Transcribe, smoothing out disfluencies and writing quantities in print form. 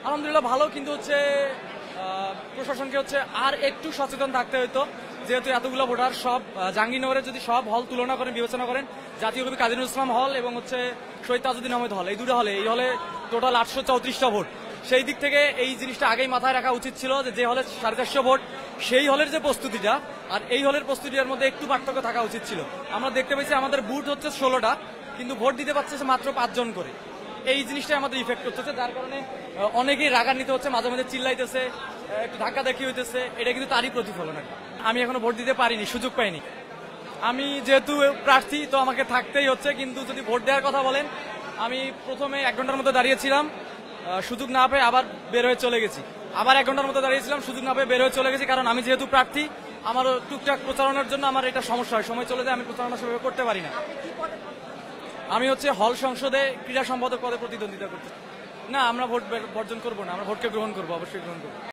আলহামদুলিল্লাহ ভালো, কিন্তু হচ্ছে প্রশাসনকে হচ্ছে আর একটু সচেতন থাকতে হতো। যেহেতু এতগুলো ভোটার সব জাহাঙ্গীরনগরে যদি সব হল তুলনা করেন, বিবেচনা করেন, জাতীয় কবি কাজী নজরুল ইসলাম হল এবং হচ্ছে শহীদ তাজউদ্দিন আহমেদ হল, এই দুটো হলে, এই হলে টোটাল 834টা ভোট। সেই দিক থেকে এই জিনিসটা আগেই মাথায় রাখা উচিত ছিল যে হলে 450 ভোট, সেই হলের যে প্রস্তুতিটা আর এই হলের প্রস্তুতির মধ্যে একটু পার্থক্য থাকা উচিত ছিল। আমরা দেখতে পেয়েছি আমাদের বুথ হচ্ছে 16টা, কিন্তু ভোট দিতে পারছে মাত্র 5 জন করে। এই জিনিসটাই আমাদের ইফেক্ট করতেছে, যার কারণে অনেকেই রাগান্বিত হচ্ছে, মাঝে মাঝে চিল্লাইতেছে, একটু ধাক্কা দেখি হইতেছে। এটা কিন্তু তারই প্রতিফলন। আমি এখনো ভোট দিতে পারিনি, সুযোগ পাইনি। আমি যেহেতু প্রার্থী তো আমাকে থাকতেই হচ্ছে, কিন্তু যদি ভোট দেওয়ার কথা বলেন, আমি প্রথমে 1 ঘন্টার মতো দাঁড়িয়েছিলাম, সুযোগ না পেয়ে আবার বের হয়ে চলে গেছি। আবার 1 ঘন্টার মতো দাঁড়িয়েছিলাম, সুযোগ না পেয়ে বের হয়ে চলে গেছি, কারণ আমি যেহেতু প্রার্থী আমারও টুকটাক প্রচারণার জন্য আমার এটা সমস্যা হয়, সময় চলে যায়, আমি প্রচারণা সেভাবে করতে পারি না। আমি হচ্ছে হল সংসদে ক্রীড়া সম্পাদক পদে প্রতিদ্বন্দ্বিতা করতে। না, আমরা ভোট বর্জন করবো না, আমরা ভোটকে গ্রহণ করবো, অবশ্যই গ্রহণ করবো।